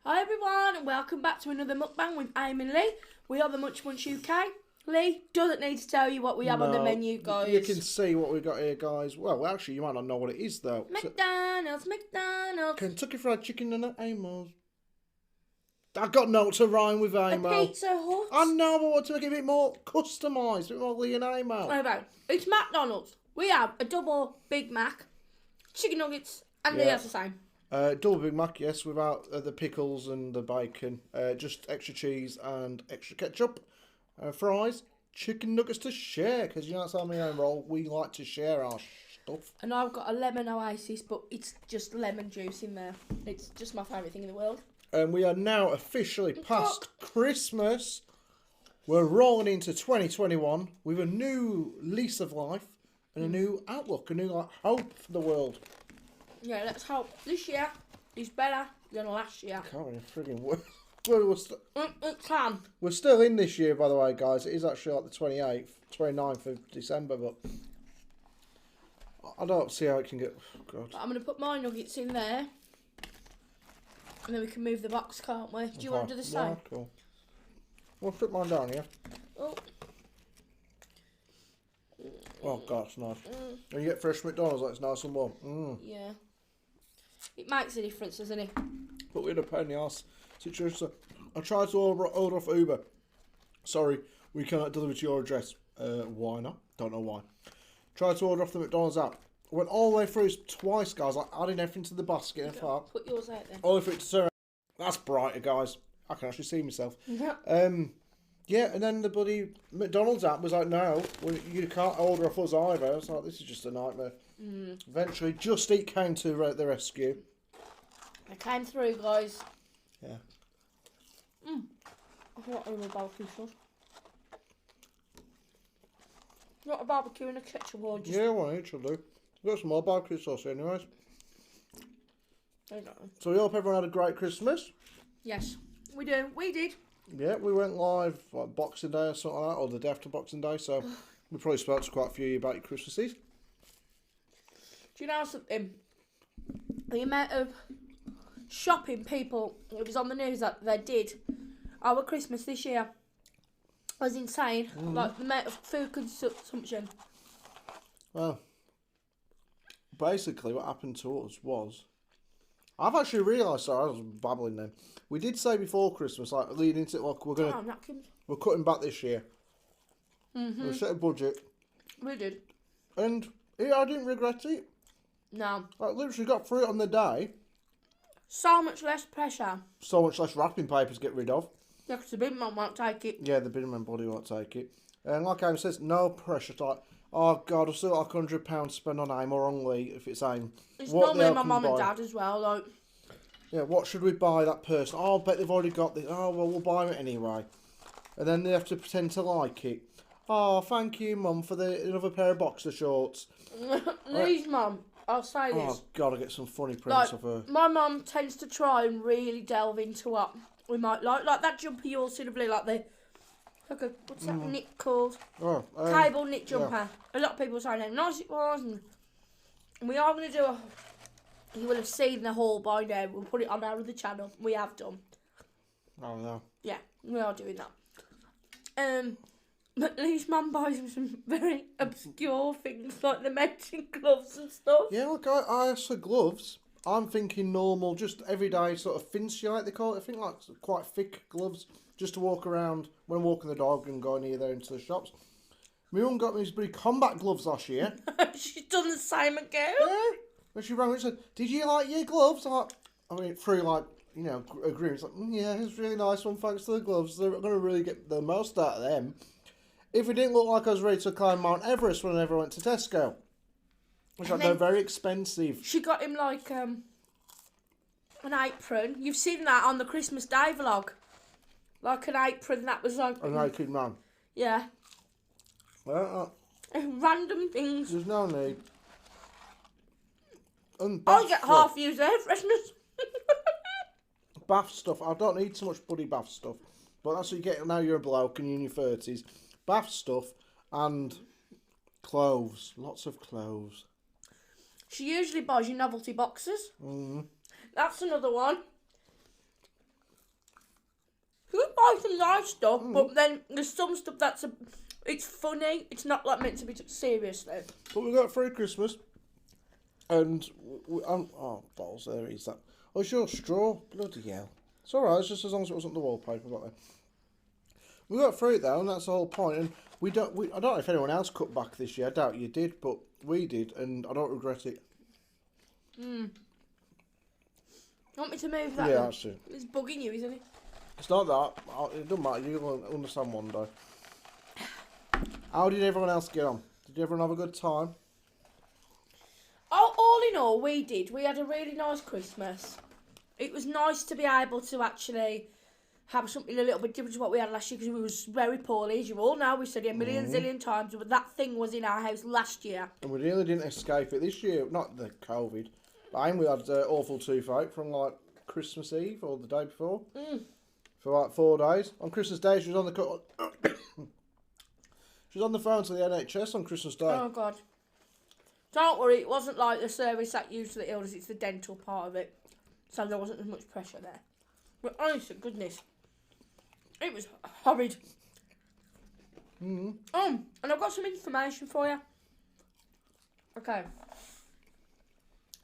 Hi everyone and welcome back to another mukbang with Amy and Leigh. We are the Munch UK. Leigh doesn't need to tell you what we have on the menu, guys. You can see what we've got here, guys. Well, actually, you might not know what it is, though. McDonald's. Kentucky Fried Chicken and Amos. I've got no to rhyme with Amo. A Pizza Hut. I know, but I want to make it a bit more customised, a bit more Leigh and Amo. Okay, it's McDonald's. We have a double Big Mac, chicken nuggets, and the other same. Double Big Mac, yes, without the pickles and the bacon. Just extra cheese and extra ketchup. Fries, chicken nuggets to share, because you know that's how me own roll. We like to share our stuff. And I've got a lemon oasis, but it's just lemon juice in there. It's just my favourite thing in the world. And we are now officially past Christmas. We're rolling into 2021 with a new lease of life and a new outlook, a new hope for the world. Yeah, let's hope this year is better than last year. Can't really frigging work. It can. We're still in this year, by the way, guys. It is actually like the 28th, 29th of December, but I don't see how it can get... God. I'm going to put my nuggets in there. And then we can move the box, can't we? Do you want to do the same? Yeah, cool. We'll put mine down here. Oh. Oh, God, it's nice. And you get fresh McDonald's, like it's nice and warm. Yeah. It makes a difference, doesn't it? But we had a pain in the arse situation. So I tried to order off Uber. Sorry, we cannot deliver to your address. Why not? Don't know why. Tried to order off the McDonald's app. Went all the way through twice, guys. Like adding everything to the basket and far. Put yours out then. All the way through to turn. That's brighter, guys. I can actually see myself. Yeah. Yeah, and then the bloody McDonald's app was like, no, well, you can't order off us either. I was like, this is just a nightmare. Eventually, Just Eat came to the rescue. I came through, guys. Yeah. I thought I was a barbecue sauce. Not a barbecue and a ketchup or just... Yeah, well, it should do. We've got some more barbecue sauce anyways. I don't know. So we hope everyone had a great Christmas. Yes, we do. We did. Yeah, we went live like Boxing Day or something like that, or the day after Boxing Day, so we probably spoke to quite a few of you about your Christmases. Do you know something? The amount of shopping people, it was on the news that they did our Christmas this year was insane. Like the amount of food consumption. Well, basically what happened to us was, I've actually realised, sorry, I was babbling then. We did say before Christmas, like leading into it, like we're cutting back this year. We set a budget. We did. And yeah, I didn't regret it. No. I literally got through it on the day. So much less pressure. So much less wrapping paper to get rid of. Yeah, because the big man won't take it. Yeah, the binman body won't take it. And like Aim says, no pressure. It's like, oh God, I've still got £100 to spend on Aim or on Leigh if it's Aim. It's normally my mum and dad as well, like. Yeah, what should we buy that person? Oh, I bet they've already got this. Oh, well, we'll buy it anyway. And then they have to pretend to like it. Oh, thank you, Mum, for another pair of boxer shorts. Leigh's mum, I'll say this. Oh, God, I get some funny prints of her. My mum tends to try and really delve into what we might like. Like that jumper you're sort of like the... what's that knit called? Oh, Cable knit jumper. Yeah. A lot of people say how nice it was. And we are going to do a... You will have seen the haul by now. We'll put it on our other channel. We have done. Oh, no. Yeah, we are doing that. But Leigh's mum buys him some very obscure things, like the matching gloves and stuff. Yeah, look, I asked for gloves. I'm thinking normal, just everyday sort of finch, like they call it. I think like quite thick gloves, just to walk around when walking the dog and going here there into the shops. My mum got me these bloody combat gloves last year. She's done the same again. Yeah. When she rang me and said, did you like your gloves? I mean, through like, you know, agreeing. It's like, yeah, it's really nice one, thanks to the gloves. They're going to really get the most out of them. If it didn't look like I was ready to climb Mount Everest when I ever went to Tesco. Which like, they're very expensive. She got him like an apron. You've seen that on the Christmas Day vlog. Like an apron that was like... A naked man. Yeah. Random things. There's no need. I get half used air fresheners. Bath stuff. I don't need so much buddy bath stuff. But that's what you get now you're a bloke and you're in your 30s. Bath stuff and clothes. Lots of clothes. She usually buys you novelty boxes. That's another one. quite some nice stuff, but then there's some stuff it's funny. It's not like meant to be took seriously. But we got through Christmas, and balls, there is that. Oh, it's your straw. Bloody hell. It's alright, it's just as long as it wasn't the wallpaper, got there. We got through it though, and that's the whole point. And I don't know if anyone else cut back this year. I doubt you did, but we did, and I don't regret it. You want me to move that? Yeah, then? that's it. It's bugging you, isn't it? It's not that. It doesn't matter. You'll understand one day. How did everyone else get on? Did everyone have a good time? Oh, all in all, we did. We had a really nice Christmas. It was nice to be able to actually have something a little bit different to what we had last year because we was very poorly, as you all know. We said it a million zillion times, but that thing was in our house last year. And we really didn't escape it this year. Not the COVID. But we had awful toothache from like Christmas Eve or the day before. For like 4 days. On Christmas Day, she was on the she was on the phone to the NHS on Christmas Day. Oh, God. Don't worry, it wasn't like the service that used to the illness, it's the dental part of it. So there wasn't as much pressure there. But honestly, goodness, it was horrid. And I've got some information for you. Okay.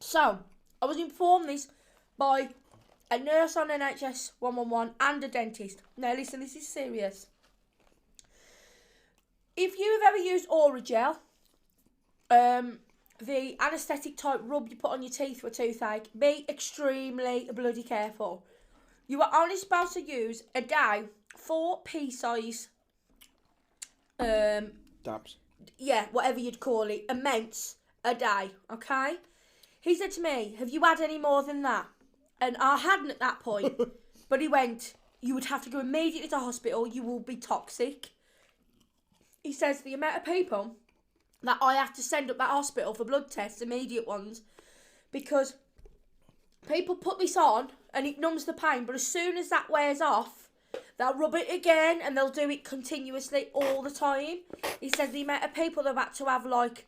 So, I was informed this by a nurse on NHS 111 and a dentist. Now listen, this is serious. If you've ever used Oragel, the anaesthetic type rub you put on your teeth for a toothache, be extremely bloody careful. You are only supposed to use a day 4 pea-size Dabs. yeah, whatever you'd call it, amounts a day, okay? He said to me, have you had any more than that? And I hadn't at that point, but he went, you would have to go immediately to hospital, you will be toxic. He says the amount of people that I have to send up that hospital for blood tests, immediate ones, because people put this on and it numbs the pain, but as soon as that wears off, they'll rub it again and they'll do it continuously all the time. He says the amount of people that have had to have like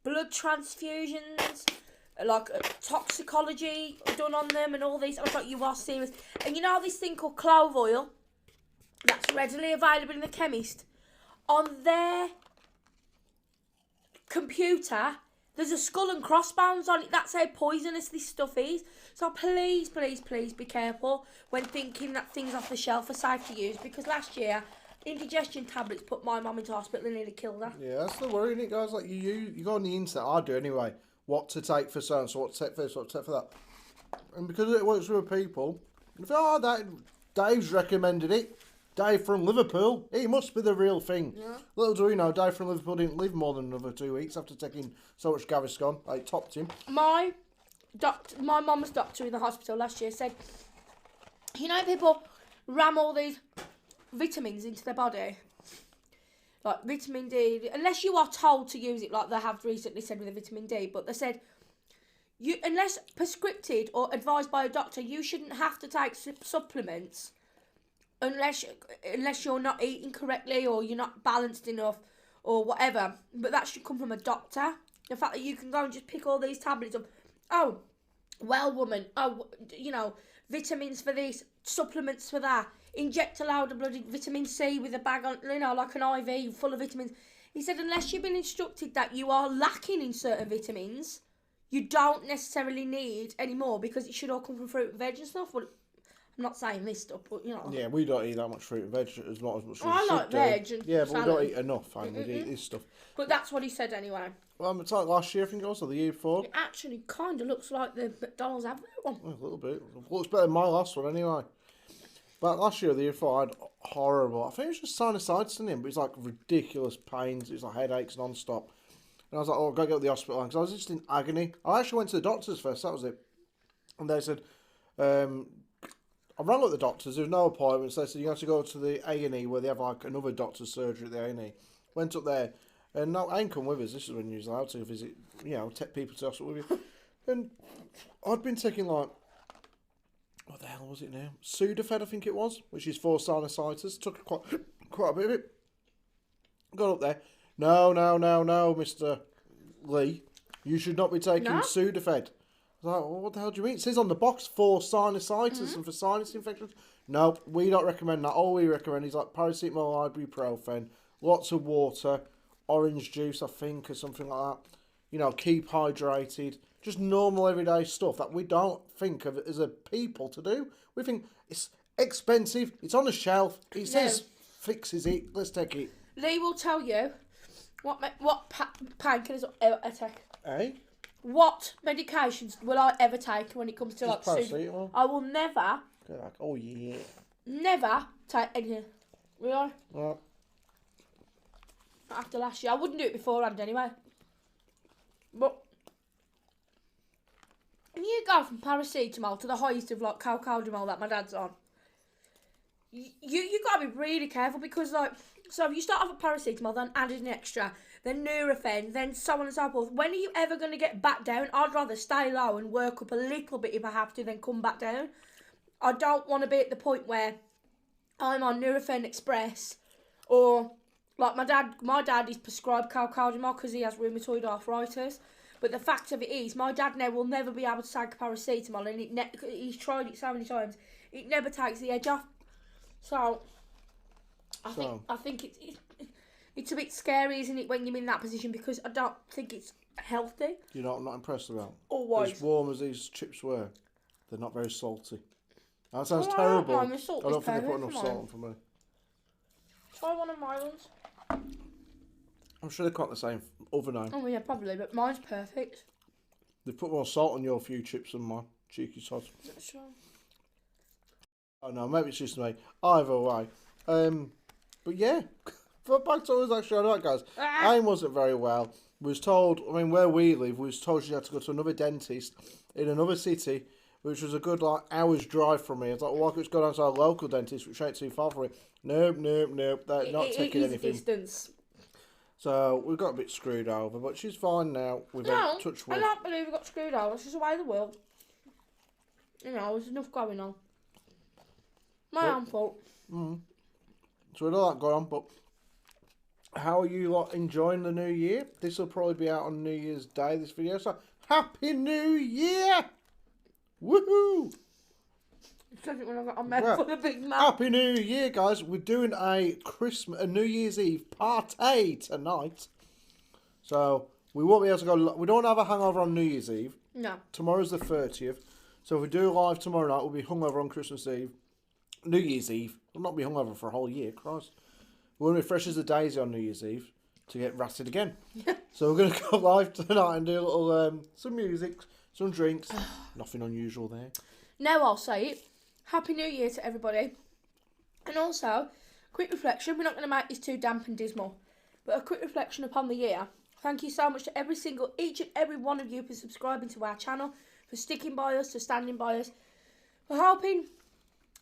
blood transfusions, like toxicology done on them and all these. I was like, you are serious. And you know this thing called clove oil that's readily available in the chemist? On their computer, there's a skull and crossbones on it. That's how poisonous this stuff is. So please, please, please be careful when thinking that things off the shelf are safe to use, because last year indigestion tablets put my mum into hospital and nearly killed her. Yeah, that's the worry, isn't it, guys? Like you go on the internet, I do anyway, what to take for so and so, what to take for this, what to take for that. And because it works with people, if that Dave's recommended it. Dave from Liverpool, he must be the real thing. Yeah. Little do we know, Dave from Liverpool didn't live more than another 2 weeks after taking so much Gaviscon. It topped him. My mum's doctor in the hospital last year said, you know, people ram all these vitamins into their body, like vitamin D, unless you are told to use it, like they have recently said with the vitamin D, but they said, unless prescripted or advised by a doctor, you shouldn't have to take supplements unless you're not eating correctly or you're not balanced enough or whatever. But that should come from a doctor. The fact that you can go and just pick all these tablets up. Oh, well, woman. Oh, you know, vitamins for this, supplements for that. Inject a load of bloody vitamin C with a bag on, you know, like an IV full of vitamins. He said unless you've been instructed that you are lacking in certain vitamins, you don't necessarily need any more, because it should all come from fruit and veg and stuff. Well, I'm not saying this stuff, but you know. Yeah, we don't eat that much fruit and veg, as not as much as I we like should veg do. and Yeah, but salad. we don't eat enough, we eat this stuff. But that's what he said anyway. Well, it's like last year, I think it was, or the year before. It actually kind of looks like the McDonald's advert one. A little bit. Looks better than my last one anyway. But last year, or the year before, I had horrible, I think it was just sinusitis in him, but it's like ridiculous pains. It was like headaches non-stop. And I was like, oh, I've got to go to the hospital, because I was just in agony. I actually went to the doctors first, that was it. And they said, I rang up the doctors, there was no appointments. They said, you have to go to the A&E where they have like another doctor's surgery at the A&E. Went up there, and no, I ain't come with us. This is when you was allowed to visit, you know, take people to hospital with you. And I'd been taking like, what the hell was it now? Sudafed, I think it was, which is for sinusitis. Took quite a bit of it. Got up there. No, Mr. Leigh. You should not be taking Sudafed. I was like, well, what the hell do you mean? It says on the box for sinusitis and for sinus infections. No, we don't recommend that. All we recommend is like paracetamol, ibuprofen, lots of water, orange juice, I think, or something like that. You know, keep hydrated. Just normal everyday stuff that we don't think of as a people to do. We think it's expensive, it's on the shelf, it says fixes it, let's take it. Leigh will tell you what painkillers I take. Eh? What medications will I ever take when it comes to Just paracetamol. I will never, Like, oh yeah. never take anything. Will I? Right. After last year. I wouldn't do it beforehand anyway. But when you go from paracetamol to the highest of like cowcaldamol that my dad's on, you gotta be really careful because like, so if you start off with paracetamol, then added an extra, then Nurofen, then so on and so forth. When are you ever going to get back down? I'd rather stay low and work up a little bit if I have to, then come back down. I don't want to be at the point where I'm on Nurofen Express, or like my dad is prescribed cowcaldamol because he has rheumatoid arthritis. But the fact of it is, my dad now will never be able to take paracetamol, and he's tried it so many times. It never takes the edge off. So I think it's a bit scary, isn't it, when you're in that position, because I don't think it's healthy. You know what I'm not impressed about? Always. As warm as these chips were, they're not very salty. That sounds terrible. I don't think they put enough salt on for me. Try one of my ones. I'm sure they're quite the same oven now. Oh yeah, probably, but mine's perfect. They put more salt on your few chips than my cheeky sod. Sure. Oh no, maybe it's just me. Either way. But yeah, but back to us actually alright, guys. Anne wasn't very well. We was told, I mean, where we live, we was told she had to go to another dentist in another city, which was a good like hour's drive from me. I was like, well, why can't we just go down to our local dentist, which ain't too far from it? Nope. They're not taking anything. Distance. So we got a bit screwed over, but she's fine now. We've had touch wood. I don't believe we got screwed over. She's away the world. You know, there's enough going on. My own fault. So with all that going on, but how are you lot enjoying the new year? This will probably be out on New Year's Day, this video. So Happy New Year! Woohoo! When I got on there for the big man. Happy New Year, guys. We're doing a New Year's Eve party tonight. So we won't be able to go. We don't have a hangover on New Year's Eve. No. Tomorrow's the 30th. So if we do live tomorrow night, we'll be hungover on Christmas Eve. New Year's Eve. We'll not be hungover for a whole year, Christ. We're going to be fresh as a daisy on New Year's Eve to get ratted again. So we're going to go live tonight and do a little, some music, some drinks. Nothing unusual there. Now I'll say it. Happy New Year to everybody. And also, quick reflection. We're not going to make this too damp and dismal, but a quick reflection upon the year. Thank you so much to each and every one of you for subscribing to our channel, for sticking by us, for standing by us, for hoping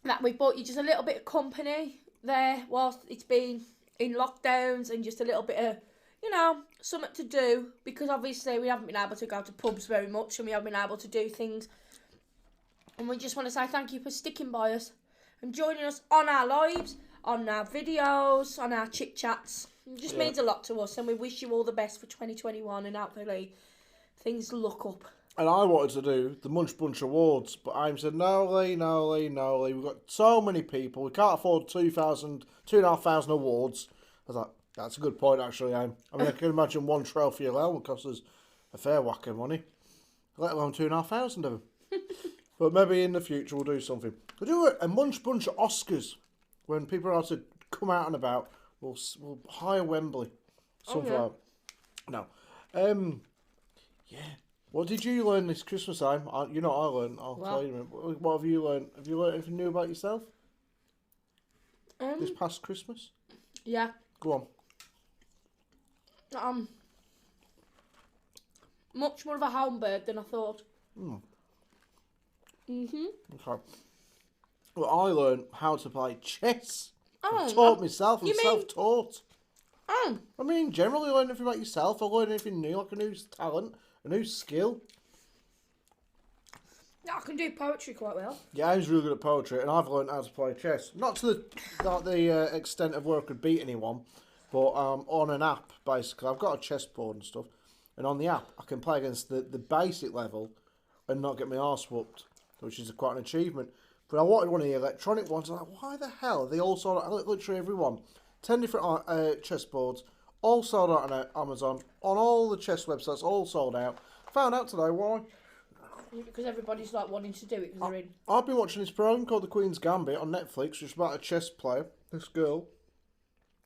that we brought you just a little bit of company there whilst it's been in lockdowns, and just a little bit of, you know, something to do, because obviously we haven't been able to go to pubs very much, and we haven't been able to do things. And we just want to say thank you for sticking by us and joining us on our lives, on our videos, on our chit chats. It just means a lot to us, and we wish you all the best for 2021, and hopefully things look up. And I wanted to do the Munch Bunch Awards, but I said, no, Leigh. We've got so many people. We can't afford 2,500 awards. I was like, that's a good point, actually, Aim. I mean, I can imagine one trophy alone would cost us a fair whack of money, let alone 2,500 of them. But maybe in the future we'll do something. We'll do a Munch Bunch Oscars. When people are to come out and about, we'll hire Wembley. Something like that. No. Yeah. What did you learn this Christmas time? You know what I learned. I'll tell you. What have you learned? Have you learned anything new about yourself? This past Christmas? Yeah. Go on. Much more of a home bird than I thought. Okay. Well, I learned how to play chess. I taught myself. I'm self-taught. Oh. I mean, generally learn anything about yourself. I learn anything new, like a new talent, a new skill. I can do poetry quite well. Yeah, I'm really good at poetry, and I've learned how to play chess. Not to the extent of where I could beat anyone, but on an app, basically. I've got a chessboard and stuff, and on the app, I can play against the basic level and not get my arse whooped, which is quite an achievement. But I wanted one of the electronic ones. I'm like, why the hell are they all sold out? Literally everyone. 10 different chessboards, all sold out on Amazon, on all the chess websites, all sold out. Found out today why. Because everybody's like wanting to do it because they're in. I've been watching this program called The Queen's Gambit on Netflix, which is about a chess player, this girl.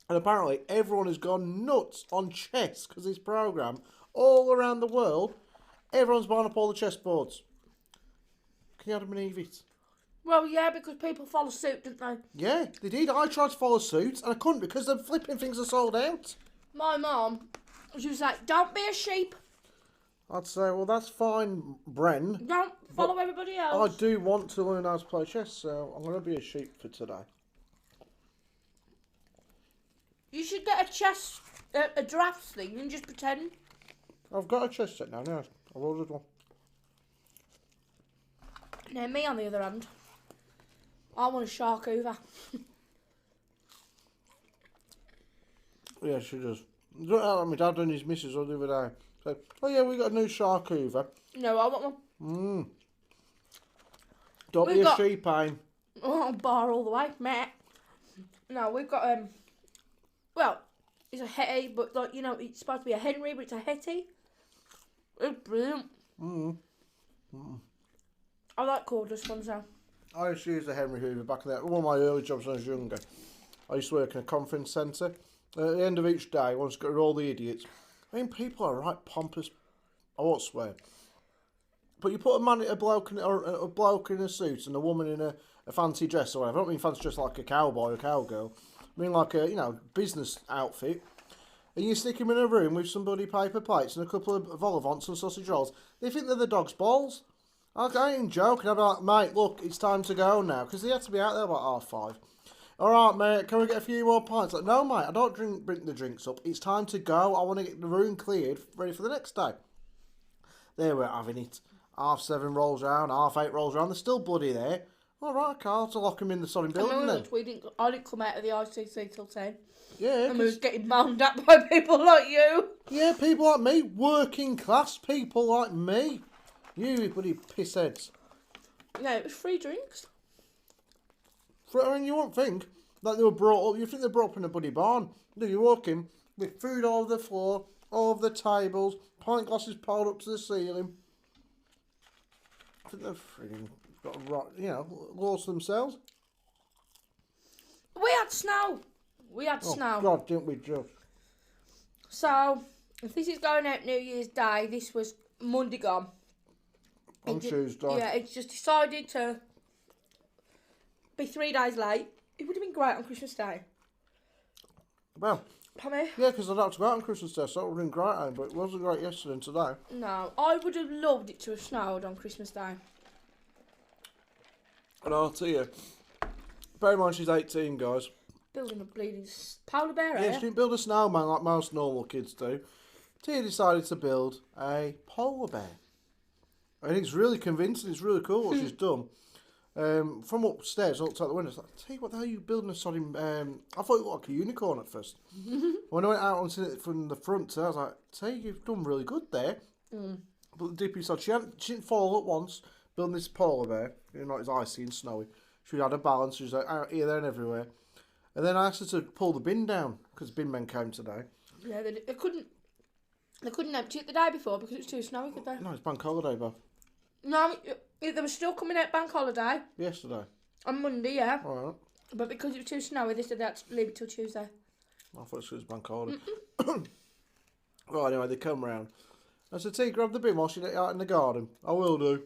And apparently everyone has gone nuts on chess because this program, all around the world, everyone's buying up all the chessboards. Can you believe it? Well, yeah, because people follow suit, don't they? Yeah, they did. I tried to follow suit and I couldn't because the flipping things are sold out. My mum, she was like, don't be a sheep. I'd say, well, that's fine, Bren. Don't follow everybody else. I do want to learn how to play chess, so I'm going to be a sheep for today. You should get a drafts thing and just pretend. I've got a chess set now, yeah. I've ordered one. Now, me on the other hand, I want a shark over. Yeah, she does. My dad and his missus the other day. So, oh yeah, we got a new shark hoover. No, I want one. Don't be a sheep, aim. Oh, bar all the way, meh. No, we've got well, it's a hetty, but like, you know, it's supposed to be a Henry, but it's a hetty. It's brilliant. I like cordless ones now. I used to use the Henry Hoover back in there. One of my early jobs when I was younger. I used to work in a conference centre. At the end of each day, I wanted to get rid of all the idiots. I mean, people are right pompous. I won't swear. But you put a bloke in a suit and a woman in a fancy dress or whatever. I don't mean fancy dress like a cowboy or cowgirl. I mean like a, business outfit. And you stick them in a room with some bloody paper plates and a couple of vol au vents and sausage rolls. They think they're the dog's balls. I ain't joking. I'd be like, mate, look, it's time to go now. Because they had to be out there about 5:30. All right, mate, can we get a few more pints? Like, no, mate, I don't bring the drinks up. It's time to go. I want to get the room cleared, ready for the next day. They were having it. 7:30 rolls around, 8:30 rolls around. They're still bloody there. All right, Carl, to lock them in the sodding building then. I didn't come out of the ICC till 10. Yeah. And we was getting moaned at by people like you. Yeah, people like me. Working class people like me. You bloody pissheads. No, it was free drinks. I mean, you won't think that they were brought up. You think they're brought up in a bloody barn. No, you walk in with food all over the floor, all over the tables, pint glasses piled up to the ceiling. I think they've frigging got laws themselves. We had snow. Snow. God, didn't we just? So, if this is going out New Year's Day, this was Monday gone. On Tuesday. Yeah, it's just decided to be 3 days late. It would have been great on Christmas Day. Well, Pammy? yeah, because I'd have to go out on Christmas Day, so it would have been great, but it wasn't great yesterday and today. No, I would have loved it to have snowed on Christmas Day. And I'll tell you, bear in mind she's 18, guys. Building a bleeding polar bear, Yeah, she didn't build a snowman like most normal kids do. Tia decided to build a polar bear. And it's really convincing, it's really cool what she's done. From upstairs, I looked out the window, I was like, Tia, what the hell are you building a sodding... I thought it looked like a unicorn at first. When I went out onto it from the front, I was like, Tia, you've done really good there. But the dippy sod, she didn't fall at once building this polar bear. It's icy and snowy. She had a balance, she was like out here, there and everywhere. And then I asked her to pull the bin down, because bin men came today. Yeah, they couldn't empty it the day before because it was too snowy, could they? No, it's bank holiday, Bob. No, they were still coming out bank holiday. Yesterday. On Monday, yeah. Alright. But because it was too snowy, they said they had to leave it till Tuesday. I thought it was bank holiday. Well, anyway, they come round. I said, T, grab the bin while she's out in the garden. I will do.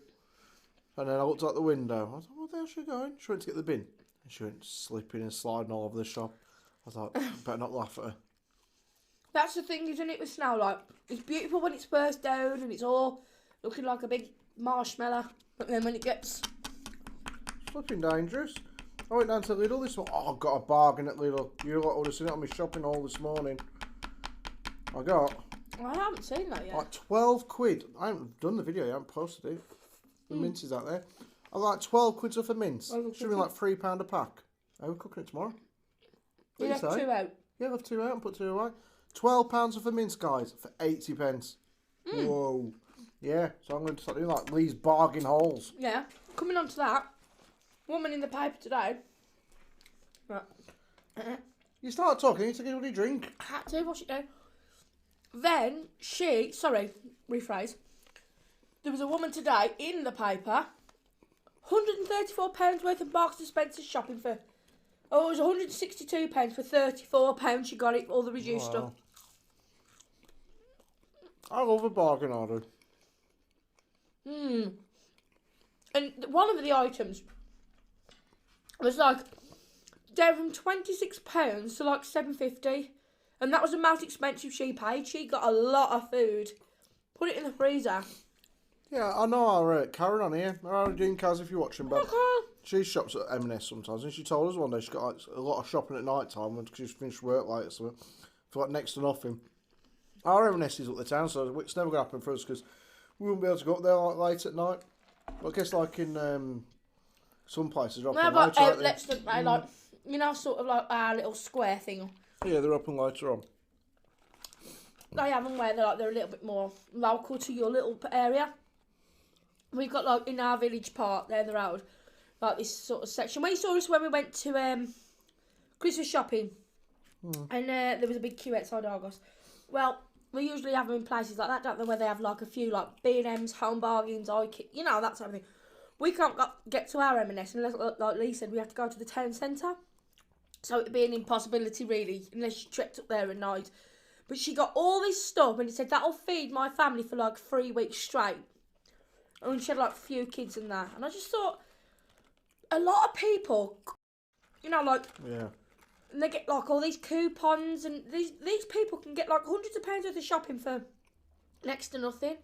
And then I looked out the window. I thought, where the hell's she going? She went to get the bin. And she went slipping and sliding all over the shop. I thought, better not laugh at her. That's the thing, isn't it, with snow? Like, it's beautiful when it's first down and it's all looking like a big marshmallow. But then when it gets... Flipping dangerous. I went down to Lidl this morning. Oh, I got a bargain at Lidl. You lot would have seen it on my shopping haul this morning. I haven't seen that yet. like 12 quid. I haven't done the video, I haven't posted it. The mince is out there. I got like 12 quid worth of mince. Should be like £3 a pack. We're cooking it tomorrow. You left 2 out? Yeah, I left 2 out and put 2 away. £12 worth of mince, guys, for 80 pence. Whoa. Yeah, so I'm going to start doing like Leigh's bargain hauls. Yeah. Coming on to that, woman in the paper today. Right. You start talking, you need to get a drink. I had to, what's it do? Then rephrase. There was a woman today in the paper, £134 worth of Marks and Spencer's shopping for. Oh, it was £162 for £34. She got it, all the reduced stuff. I love a bargain order. And one of the items was like down from £26 to like £7.50, and that was the most expensive she paid. She got a lot of food. Put it in the freezer. Yeah, I know our Karen on here. Our Jean Kaz, if you're watching, but she shops at M&S sometimes, and she told us one day she got like, a lot of shopping at night time when she's finished work late or something for like next to nothing. Our M&S is up the town, so it's never going to happen for us because we wouldn't be able to go up there like late at night. But I guess like in some places they're open later. Outlets, don't they? Like, you know, sort of like our little square thing. Yeah, they're open later on. They have them where they're a little bit more local to your little area. We've got like in our village part there, the road, like this sort of section. We saw us when we went to Christmas shopping, and there was a big queue outside Argos. Well, we usually have them in places like that, don't they, where they have like a few like B&M's, Home Bargains, you know, that type of thing. We can't get to our M&S unless, like Leigh said, we have to go to the town centre. So it'd be an impossibility really, unless you trekked up there at night. But she got all this stuff and it said that'll feed my family for like 3 weeks straight. And she had like a few kids in there. And I just thought, a lot of people, you know, like, yeah, and they get like all these coupons, and these people can get like hundreds of pounds worth of shopping for next to nothing.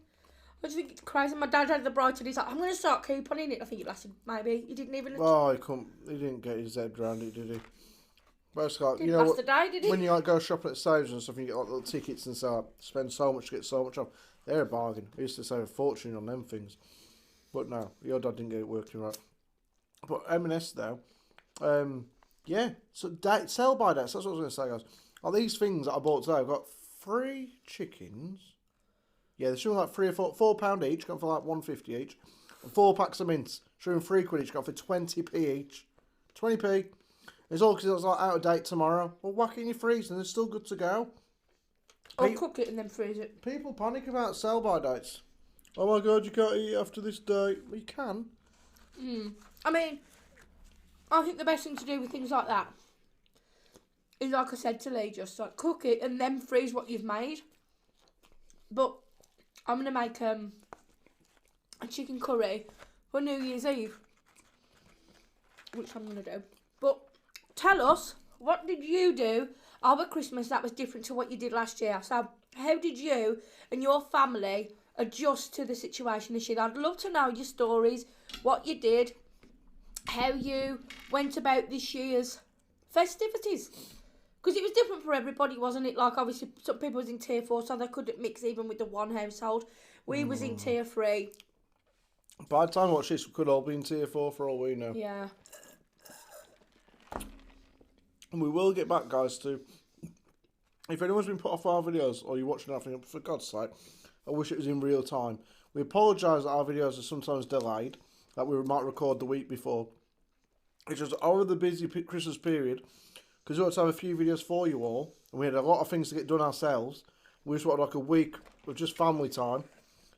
I just think it's crazy. My dad had the Brighton, he's like, I'm going to start couponing it. I think it lasted maybe, he didn't even... Oh, he didn't get his head round it, did he? But it's like, didn't you know, last a day, did he? when you like go shopping at Saves and stuff, and you get like little tickets and so spend so much to get so much off. They're a bargain. I used to save a fortune on them things. But no, your dad didn't get it working right. But M&S though, yeah, so sell by dates, that's what I was going to say, guys. Like these things that I bought today, I've got 3 chickens. Yeah, they're showing like £4 each, got for like £1.50 each. And 4 packs of mints, showing £3 each, got for 20p each. 20p. It's all because it's like out of date tomorrow. Well, whack it in your freezer and they're still good to go. Or cook it and then freeze it. People panic about sell by dates. Oh my god, you can't eat after this date. Well, you can. I mean, I think the best thing to do with things like that is, like I said to Leigh, just like cook it and then freeze what you've made. But I'm going to make a chicken curry for New Year's Eve, which I'm going to do. But tell us, what did you do over Christmas that was different to what you did last year? So how did you and your family adjust to the situation this year? I'd love to know your stories, what you did, how you went about this year's festivities. Because it was different for everybody, wasn't it? Like, obviously, some people was in tier 4, so they couldn't mix even with the one household. We was in tier 3. By the time I watch this, we could all be in tier 4 for all we know. Yeah. And we will get back, guys, to... If anyone's been put off our videos, or you're watching anything, for God's sake, I wish it was in real time. We apologise that our videos are sometimes delayed, that we might record the week before. It's just over the busy Christmas period, because we want to have a few videos for you all, and we had a lot of things to get done ourselves. We just wanted like a week of just family time,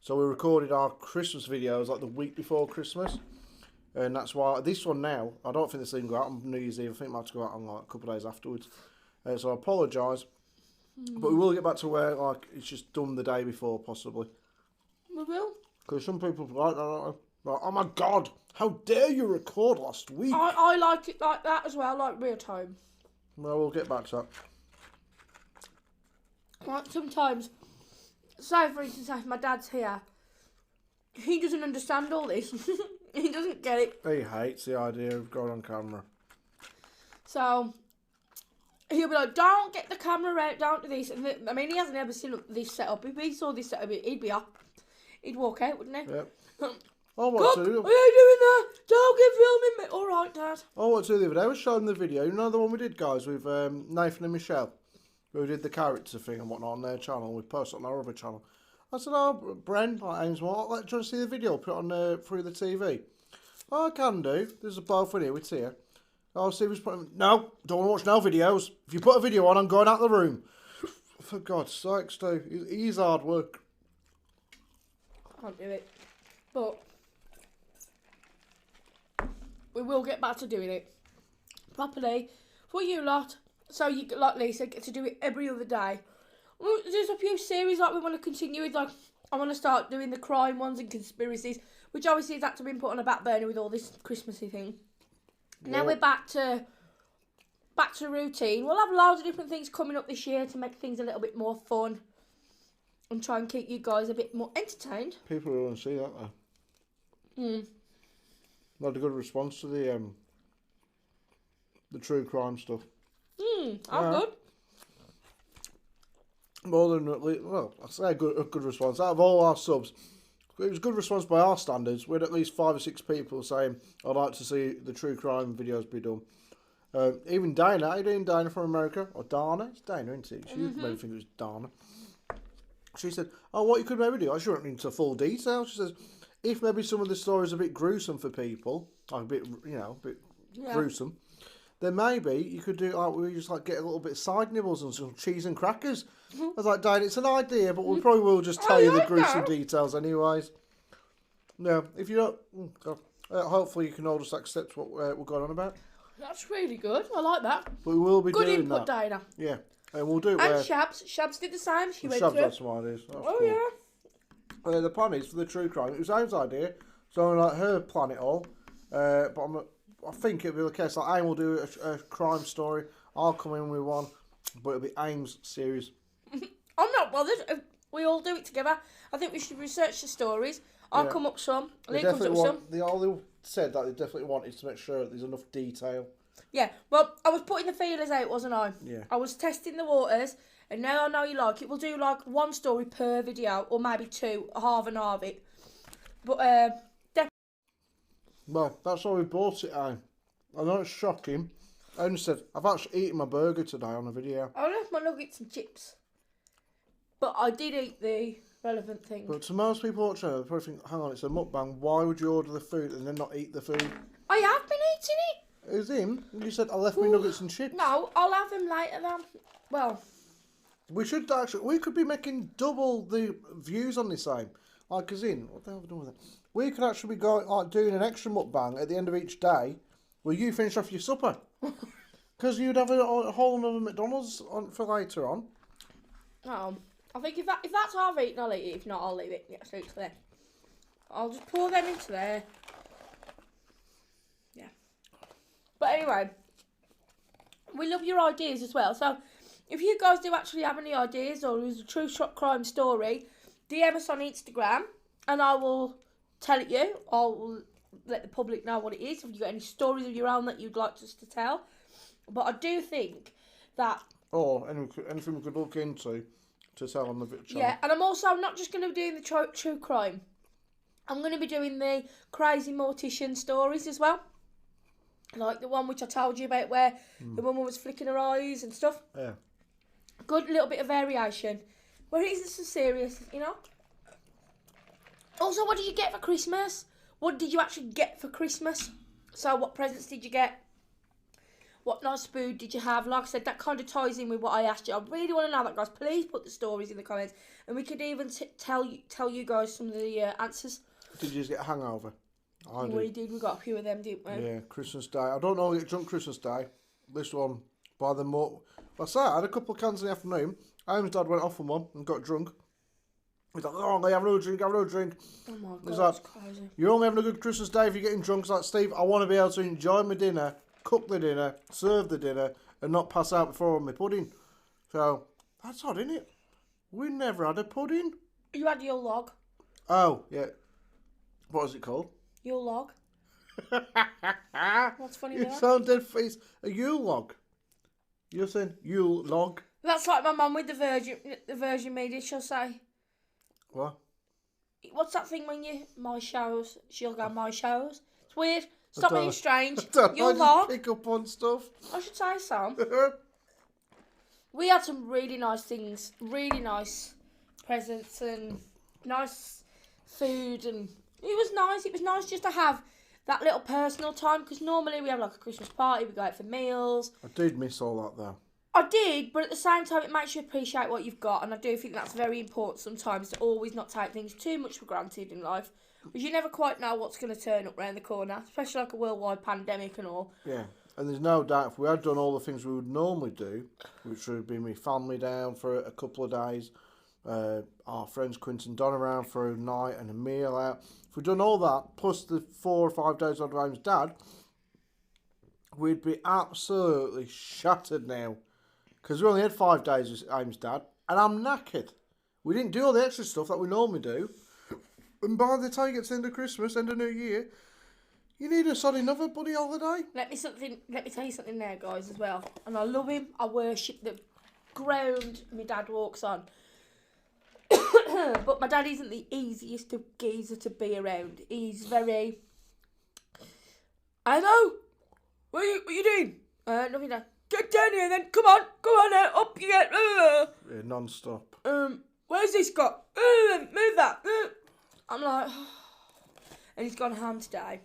so we recorded our Christmas videos like the week before Christmas, and that's why this one now, I don't think this will even go out on New Year's Eve. I think it might have to go out on like a couple of days afterwards. So I apologise, but we will get back to where like it's just done the day before possibly. We will. Because some people like that, don't they? Like, oh my God, how dare you record last week? I like it like that as well, like real time. Well, we'll get back to that. Like sometimes, say for instance, if my dad's here, he doesn't understand all this. He doesn't get it. He hates the idea of going on camera. So, he'll be like, don't get the camera out, don't do this. And I mean, he hasn't ever seen this setup. If he saw this setup, he'd be up. He'd walk out, wouldn't he? Yep. Oh, what to do? What are you doing there? Don't get filming me. All right, Dad. Oh, what to do the other day? I was showing the video. You know the one we did, guys, with Nathan and Michelle? Where we did the character thing and whatnot on their channel. We posted it on our other channel. I said, oh, Bren, like Ames, what? Like, do you want to see the video? Put it on through the TV. Oh, I can do. There's a both in here with here. I'll see if he's putting. No, don't want to watch no videos. If you put a video on, I'm going out of the room. For God's sakes, dude. He's hard work. Can't do it. But we will get back to doing it properly for you lot. So you, like Leigh said, get to do it every other day. There's a few series like we want to continue with. Like I want to start doing the crime ones and conspiracies, which obviously has had to be put on a back burner with all this Christmassy thing. Yep. Now we're back to routine. We'll have loads of different things coming up this year to make things a little bit more fun and try and keep you guys a bit more entertained. People will want to see that though. Had a good response to the true crime stuff. I'm good. More than, well, I say a good response. Out of all our subs, it was a good response by our standards. We had at least 5 or 6 people saying, I'd like to see the true crime videos be done. Even Dana, how you doing, Dana from America? Or Dana? It's Dana, isn't it? She made me think it was Dana. She said, oh, what you could maybe do, I shouldn't into full detail. She says, if maybe some of the stories are a bit gruesome for people, like a bit, gruesome, then maybe you could do, like, we just like get a little bit of side nibbles and some cheese and crackers. I was like, Dad, it's an idea, but we probably will just tell you the gruesome details anyways. No, if you don't, hopefully you can all just accept what we're going on about. That's really good. I like that. But we will be good doing input, that. Dana. Yeah, and we'll do it. And where Shabs did the same. She went Shabs through. had some ideas. Oh cool. yeah. The plan is for the true crime. It was Aim's idea, so I'm like her plan it all. But I think it'll be the case. Like Aim will do a crime story. I'll come in with one, but it'll be Aim's series. I'm not bothered. If we all do it together. I think we should research the stories. I'll come up some. Leigh comes up some. All they said that they definitely want is to make sure that there's enough detail. Yeah, well, I was putting the feelers out, wasn't I? Yeah. I was testing the waters, and now I know you like it. We'll do like one story per video, or maybe 2, half and half it. But definitely. Well, that's why we bought it. I know it's shocking. I only said I've actually eaten my burger today on a video. I left my nuggets and chips, but I did eat the relevant thing. But to most people watching, they probably think, hang on, it's a mukbang. Why would you order the food and then not eat the food? I have been eating it. It was him. You said I left me nuggets and chips. No, I'll have them later then. Well, we could be making double the views on this aim. Like, as in, what the hell are we doing with it? We could actually be doing an extra mukbang at the end of each day where you finish off your supper. Because you'd have a whole another McDonald's for later on. I think if that's half eaten, I'll eat it. If not, I'll leave it. Yeah, so it's there. I'll just pour them into there. Yeah. But anyway, we love your ideas as well. So if you guys do actually have any ideas or there's a true crime story, DM us on Instagram and I will tell it you. I'll let the public know what it is. If you've got any stories of your own that you'd like us to tell. But I do think that... Or anything we could look into to tell on the channel. Yeah, and I'm also not just going to be doing the true crime. I'm going to be doing the crazy mortician stories as well. Like the one which I told you about where the woman was flicking her eyes and stuff. Yeah. Good little bit of variation. Where it isn't so serious, you know? Also, what did you get for Christmas? What did you actually get for Christmas? So, what presents did you get? What nice food did you have? Like I said, that kind of ties in with what I asked you. I really want to know that, guys. Please put the stories in the comments. And we could even tell you guys some of the answers. Did you just get a hangover? We did. We got a few of them, didn't we? Yeah, Christmas Day. I don't know what get drunk Christmas Day. This one, by the more... Well, I had a couple of cans in the afternoon. Aim's dad went off on one and got drunk. He's like, oh, have another drink, have another drink. Oh my God, he's like, that's crazy. You're only having a good Christmas Day if you're getting drunk. It's like, Steve, I want to be able to enjoy my dinner, cook the dinner, serve the dinner, and not pass out before my pudding. So, that's odd, isn't it? We never had a pudding. You had your log. Oh, yeah. What was it called? Your log. What's funny You about that? sound dead face. A Yule log. You're saying Yule log? That's like my mum with the Virgin media. She'll say, what? What's that thing when you my shows? She'll go my shows. It's weird. Stop being strange. Yule log. Pick up on stuff. I should say so. We had some really nice things, really nice presents, and nice food, and it was nice. It was nice just to have that little personal time, because normally we have like a Christmas party, we go out for meals. I did miss all that though. I did, but at the same time, it makes you appreciate what you've got, and I do think that's very important sometimes, to always not take things too much for granted in life, because you never quite know what's going to turn up round the corner, especially like a worldwide pandemic and all. Yeah, and there's no doubt if we had done all the things we would normally do, which would be my family down for a couple of days, our friends Quinton and Don around for a night and a meal out, if we'd done all that, plus the 4 or 5 days on Aim's dad, we'd be absolutely shattered now. Because we only had 5 days with Aim's dad, and I'm knackered. We didn't do all the extra stuff that we normally do. And by the time you get to the end of Christmas, end of New Year, you need a solid another bloody holiday. Let me tell you something there, guys, as well. And I love him. I worship the ground my dad walks on. But my dad isn't the easiest of geezer to be around. He's very... Hello? What are you doing? Nothing, Dad. Get down here then, come on now, up you get. Yeah, non-stop. Where's this got? Move that. I'm like, and he's gone home today.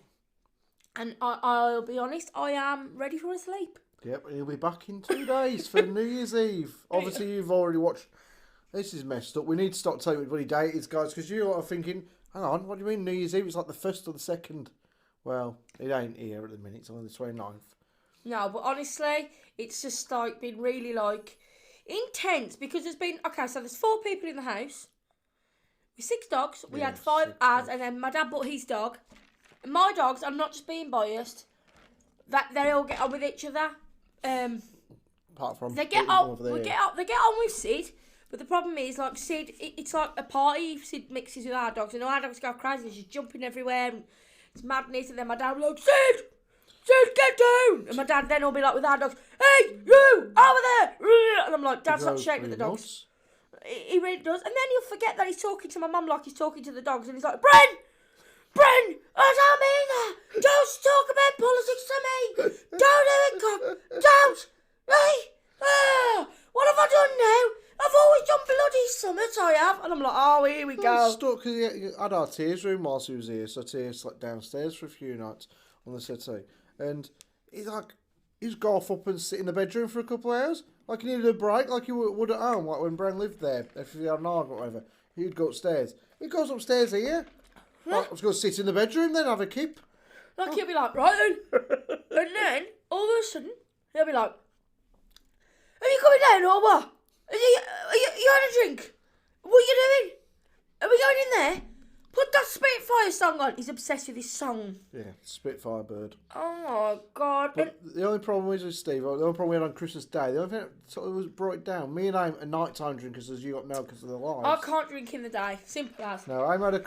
And I'll be honest, I am ready for a sleep. Yep, he'll be back in 2 days for New Year's Eve. Obviously, you've already watched. This is messed up. We need to stop telling you what date it is, guys, because you are thinking, hang on, what do you mean New Year's Eve? It's like the 1st or the 2nd. Well, it ain't here at the minute. It's only the 29th. No, but honestly, it's just like been really like intense, because there's been, okay, so there's 4 people in the house with 6 dogs. We had 5 ads, and then my dad bought his dog. And my dogs, I'm not just being biased, that they all get on with each other. Apart from they get on with Sid, but the problem is, like, Sid, it's like a party. Sid mixes with our dogs, and our dogs go crazy. She's jumping everywhere, and it's madness. And then my dad will be like, Sid, get down! And my dad then will be like with our dogs, hey, you, over there! And I'm like, Dad, stop shouting at the dogs. He really does. And then he'll forget that he's talking to my mum like he's talking to the dogs, and he's like, Bren, I don't mean that! Don't talk about politics to me! Don't do it, God! Don't! Hey! What have I done now? I've always done bloody summit, I have. And I'm like, oh, here we go. I was stuck because he had our Tears room whilst he was here, so Tears slept downstairs for a few nights on the settee. And he's go off up and sit in the bedroom for a couple of hours. Like he needed a break, like he would at home, like when Bren lived there. If he had an argument or whatever, he'd go upstairs. He goes upstairs here. Like, I was going to sit in the bedroom then, have a kip. Like he'll be like, right then. And then, all of a sudden, he'll be like, are you coming down or what? Are you had a drink? What are you doing? Are we going in there? Put that Spitfire song on. He's obsessed with his song. Yeah, Spitfire Bird. Oh my God. But the only problem is with Steve, the only problem we had on Christmas Day, the only thing that sort of was brought it down, me and Aim are nighttime drinkers as you got now because of the lives. I can't drink in the day. Simple as. No, Aim had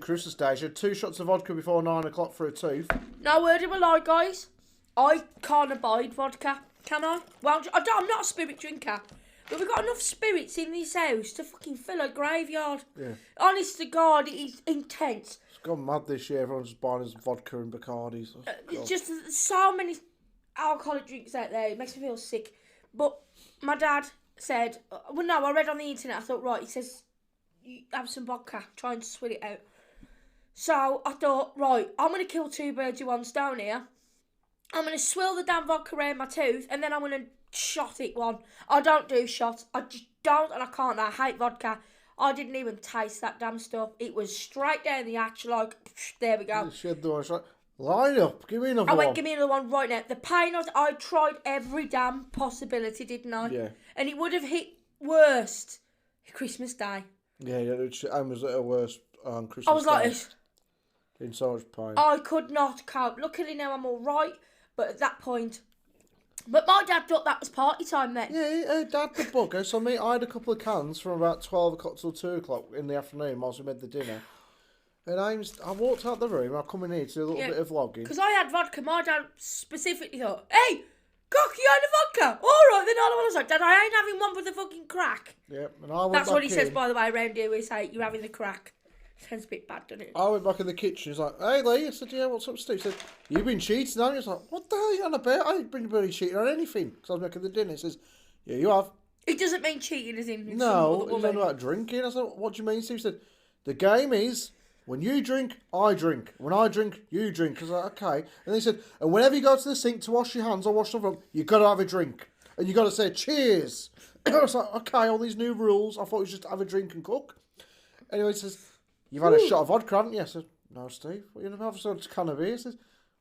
Christmas Day. She had 2 shots of vodka before 9 o'clock for a tooth. No word of a lie, guys. I can't abide vodka. Can I? Well, I'm not a spirit drinker. But we've got enough spirits in this house to fucking fill a graveyard. Yeah. Honest to God, it is intense. It's gone mad this year. Everyone's just buying us vodka and Bacardis. Oh, it's just so many alcoholic drinks out there. It makes me feel sick. But my dad said, well, no, I read on the internet. I thought, right, he says, you have some vodka. Try and swill it out. So I thought, right, I'm going to kill 2 birds with 1 stone here. I'm going to swill the damn vodka around my tooth, and then I'm going to shot it one. I don't do shots. I just don't, and I can't. I hate vodka. I didn't even taste that damn stuff. It was straight down the hatch, like, there we go. Shed the one shot. Line up. Give me another one. I went, give me another one right now. The pain I tried every damn possibility, didn't I? Yeah. And it would have hit worst Christmas Day. Yeah, I was at her worst on Christmas Day. I was like this. In so much pain. I could not cope. Luckily now I'm all right, but at that point... But my dad thought that was party time then. Yeah, Dad the bugger. So I had a couple of cans from about 12 o'clock till 2 o'clock in the afternoon whilst we made the dinner. And I walked out the room, I come in here to do a little bit of vlogging. Because I had vodka, my dad specifically thought, hey, cock, you had a vodka? All right, then all of a sudden I was like, Dad, I ain't having one with the fucking crack. Yeah, and I went That's back what he in. says, by the way, around here. We say, you're having the crack. Sounds a bit bad, doesn't it? I went back in the kitchen. He's like, hey, Leigh. I said, yeah, what's up, Steve? He said, you've been cheating, haven't you? I was like, what the hell are you on about? I ain't been really cheating on anything. Because I was making the dinner. He says, yeah, you have. It doesn't mean cheating as in no, it was about drinking. I said, what do you mean, Steve? He said, the game is, when you drink, I drink. When I drink, you drink. I was like, okay. And they said, and whenever you go to the sink to wash your hands or wash the front, you've got to have a drink. And you've got to say, cheers. I was like, okay, all these new rules. I thought it was just have a drink and cook. Anyway, he says, you've had a shot of vodka, haven't you? I said, no, Steve. What are you going to have? So it's kind of beer. He says,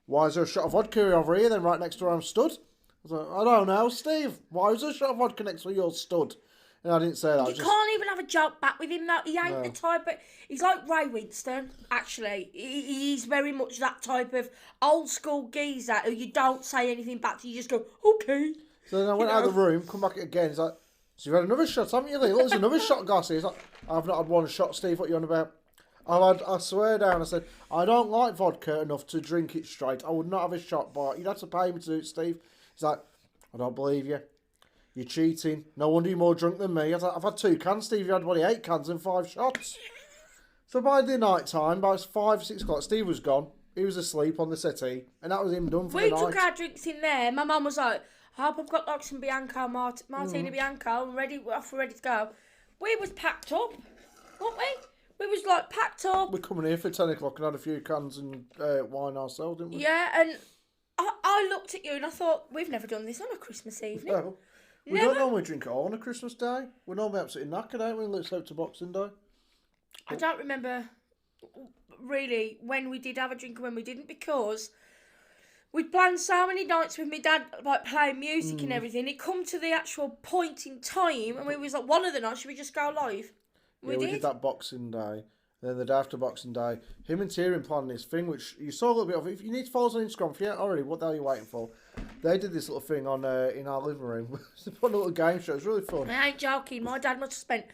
why is there a shot of vodka over here then right next to where I'm stood? I was like, I don't know, Steve. Why is there a shot of vodka next to where you're stood? And I didn't say that. You can't even have a joke back with him, though. He ain't the type of... He's like Ray Winston, actually. He's very much that type of old-school geezer who you don't say anything back to. You just go, okay. So then I went out of the room, come back again. He's like, so you've had another shot, haven't you, Leigh? Look, there's another shot, Gossie. He's like, I've not had one shot, Steve. What are you on about? I swear down, I said, I don't like vodka enough to drink it straight. I would not have a shot, but you'd have to pay me to do it, Steve. He's like, I don't believe you. You're cheating. No wonder you're more drunk than me. I was like, I've had 2 cans, Steve. You had, 8 cans and 5 shots. So by the night time, by 5, 6 o'clock, Steve was gone. He was asleep on the settee, and that was him done for the night. We took our drinks in there. My mum was like, I hope I've got like some Bianco, Martini Bianco, and we're ready to go. We was packed up, weren't we? We was like packed up. We're coming here for 10 o'clock and had a few cans and wine ourselves, didn't we? Yeah, and I looked at you and I thought, we've never done this on a Christmas evening. No. We don't normally drink it all on a Christmas day. We're normally absolutely knackered, ain't we? Let's hope to Boxing Day. I don't remember really when we did have a drink and when we didn't, because we'd planned so many nights with my dad, like playing music and everything. It come to the actual point in time, and we was like, one of the nights, should we just go live? We did that Boxing Day. And then the day after Boxing Day, him and Tyrion planned this thing, which you saw a little bit of. If you need to follow us on Instagram, if you haven't already, what the hell are you waiting for? They did this little thing on in our living room. They put a little game show. It was really fun. I ain't joking. My dad must have spent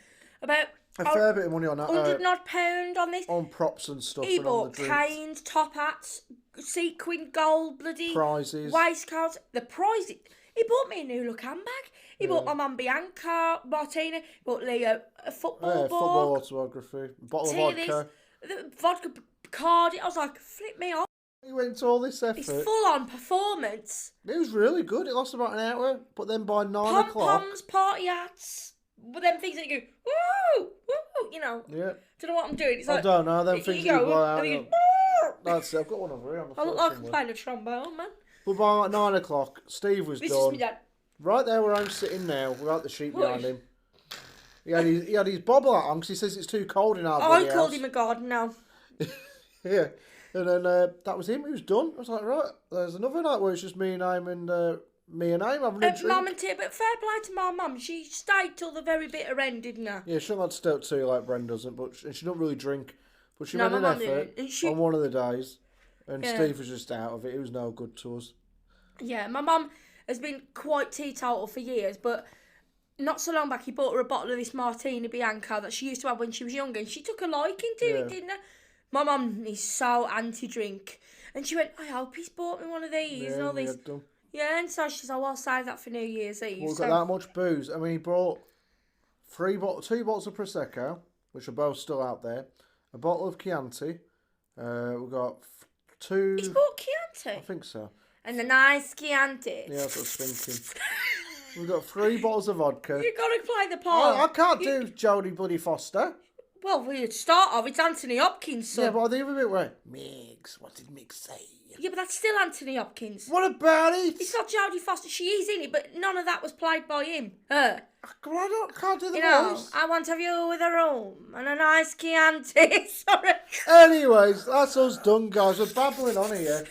about a fair bit of money on that. £100 on this. On props and stuff. He and bought canes, top hats, sequin gold, bloody prizes, waistcoats. The prizes. He bought me a new look handbag. He bought my mum Bianca, Martina. He bought Leigh a football book. Football autobiography. A bottle of vodka. The vodka card. I was like, flip me off. He went to all this effort. It's full-on performance. It was really good. It lasted about an hour. But then by 9 o'clock... Pom-poms, party hats. But them things that you go, woo, woo, you know. Yeah. Don't know what I'm doing. It's I like, don't know. Them things you blow out. You That's it. I've got one over here on the floor. I look like I'm playing a trombone, man. But by 9 o'clock, Steve was This done. is me dad. Right there where I'm sitting now, without the sheet behind him. He had his bobble hat on because he says it's too cold in our bloody house. I called him a garden now. Yeah. And then that was him. He was done. I was like, right, there's another night where it's just me and Aim having a drink. Mum and Tia, but fair play to my mum. She stayed till the very bitter end, didn't she? Yeah, she don't like to stay up too like Bren doesn't, and she don't really drink. But she made an my mum effort didn't. on one of the days. And Steve was just out of it. It was no good to us. Yeah, my mum has been quite teetotal for years, but not so long back he bought her a bottle of this Martini Bianco that she used to have when she was younger, and she took a liking to it, didn't her? My mum is so anti-drink, and she went, I hope he's bought me one of these and all these. Yeah, and so she's like, well, I'll save that for New Year's Eve. We've got that much booze. I mean, he brought 2 bottles of Prosecco, which are both still out there, a bottle of Chianti. We've got 2... He's bought Chianti? I think so. And a nice Chianti. Yeah, that's what I was thinking. We've got 3 bottles of vodka. You've got to play the part. I can't do Jodie Bloody Foster. Well, we'd start off, it's Anthony Hopkins, son. Yeah, but the other bit where, Miggs, what did Miggs say? Yeah, but that's still Anthony Hopkins. What about it? It's not Jodie Foster. She is in it, but none of that was played by him. Her. I can't do the voice. I want a view with a room and a nice Chianti. Sorry. Anyways, that's us done, guys. We're babbling on here.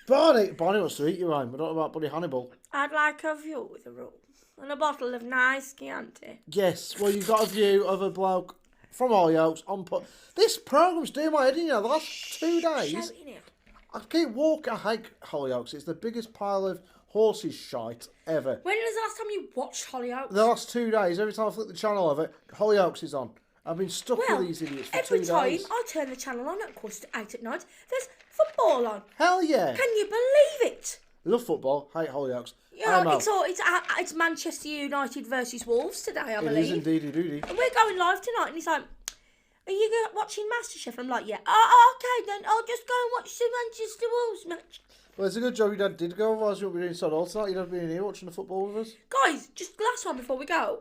Barney wants to eat you, Ryan. I don't know about bloody Hannibal. I'd like a view with a room and a bottle of nice Chianti. Yes, well, you've got a view of a bloke from Hollyoaks on This programme's doing my head in, the last 2 days. I keep walking. I hate Hollyoaks. It's the biggest pile of horses shite ever. When was the last time you watched Hollyoaks? The last 2 days, every time I flip the channel of it, Hollyoaks is on. I've been stuck with these idiots for 2 days. Every time I turn the channel on at 8:15 at night, there's football on. Hell yeah. Can you believe it? Love football, hate Hollyoaks. Yeah, it's Manchester United versus Wolves today, I believe. It is indeedy. And we're going live tonight, and he's like, are you watching MasterChef? I'm like, yeah. Oh, okay, then I'll just go and watch the Manchester Wolves match. Well, it's a good job your dad did go, otherwise you wouldn't be doing so all tonight. You'd have been here watching the football with us. Guys, just last one before we go.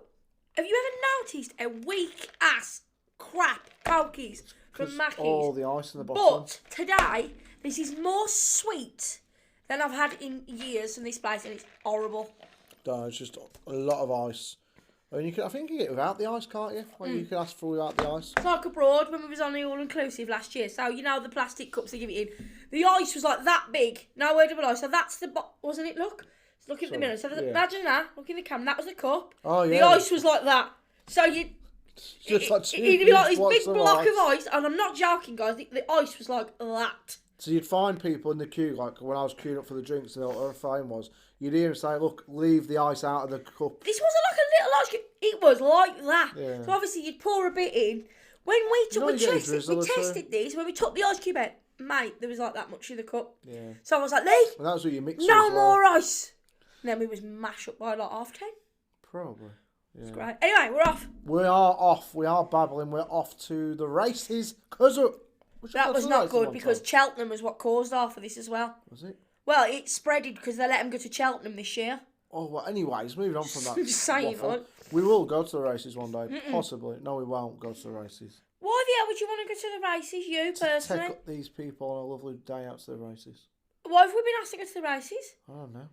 Have you ever noticed a weak-ass crap Cokies from Mackey's. All the ice in the bottom. But today, this is more sweet than I've had in years from this place, and it's horrible. No, it's just a lot of ice. I mean, I think you get it without the ice, can't you? Like you can ask for without the ice. It's like abroad when we was on the all-inclusive last year. So, you know, the plastic cups they give it in. The ice was like that big. No word of a lie. So that's the... wasn't it? Look. Look in the mirror. So imagine that. Look in the camera. That was the cup. Oh, yeah. The ice was like that. So you'd... Just like it'd be like this big block of ice. And I'm not joking, guys. The ice was like that. So you'd find people in the queue, like when I was queuing up for the drinks, and our phone was, you'd hear them say, look, leave the ice out of the cup. This wasn't like a little ice cube. It was like that. Yeah. So obviously you'd pour a bit in. When we tested this, when we took the ice cube out, mate, there was like that much in the cup. Yeah. So I was like, Leigh, and that was what you mixed no more ice. And then we was mashed up by like 10:30. Probably. Yeah. It's great. Anyway, we're off. We are off. We are babbling. We're off to the races. Because that was not good because Cheltenham was what caused half of this as well. Was it? Well, it spreaded because they let them go to Cheltenham this year. Oh, well, anyways, moving on from that. Just saying, like. We will go to the races one day. Possibly. No, we won't go to the races. Why the hell would you want to go to the races, you personally? Take up these people on a lovely day out to the races. Why have we been asked to go to the races? I don't know.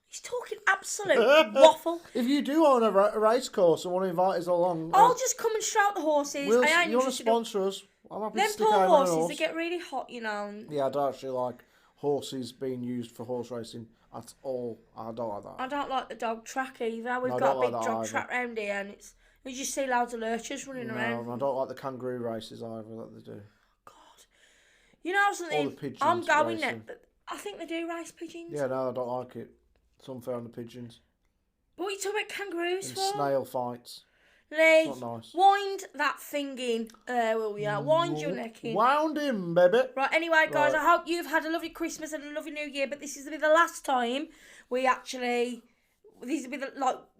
He's talking absolute waffle. If you do own a race course and want to invite us along... I'll just come and strout the horses. You I ain't want to sponsor us? I'm happy to stick out poor on horses, horse. they get really hot, you know. Yeah, I don't actually like horses being used for horse racing at all. I don't like that. I don't like the dog track either. We've No, got a I big don't like dog that track round here and you just see loads of lurchers running around. No, I don't like the kangaroo races either that they do. God. You know something? All the pigeons I'm going racing. there. I think they do race pigeons. Yeah, no, I don't like it. It's unfair on the pigeons. What are you talking about kangaroos And for? snail fights. Leigh, It's not nice. wind that thing in. There we are. Wind your neck in. Wound in, baby. Right, anyway, guys, Right. I hope you've had a lovely Christmas and a lovely New Year, but this is the last time we actually... This will be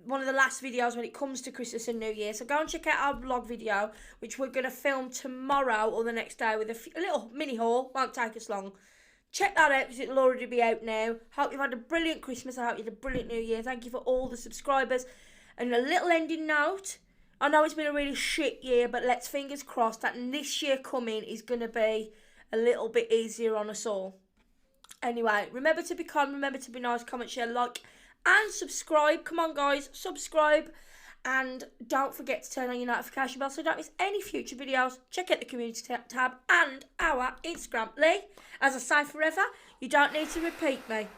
one of the last videos when it comes to Christmas and New Year. So go and check out our vlog video, which we're going to film tomorrow or the next day with a little mini haul. Won't take us long. Check that out because it'll already be out now. Hope you've had a brilliant Christmas. I hope you had a brilliant New Year. Thank you for all the subscribers. And a little ending note. I know it's been a really shit year, but let's fingers crossed that this year coming is going to be a little bit easier on us all. Anyway, remember to be kind, remember to be nice, comment, share, like, and subscribe. Come on, guys, subscribe. And don't forget to turn on your notification bell so you don't miss any future videos. Check out the community tab and our Instagram. Leigh, as I say forever, you don't need to repeat me.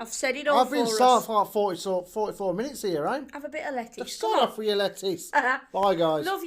I've said it all. I've been silent for like 44 minutes here, eh? Have a bit of lettuce. Let's start off with your lettuce. Bye, guys. Love you.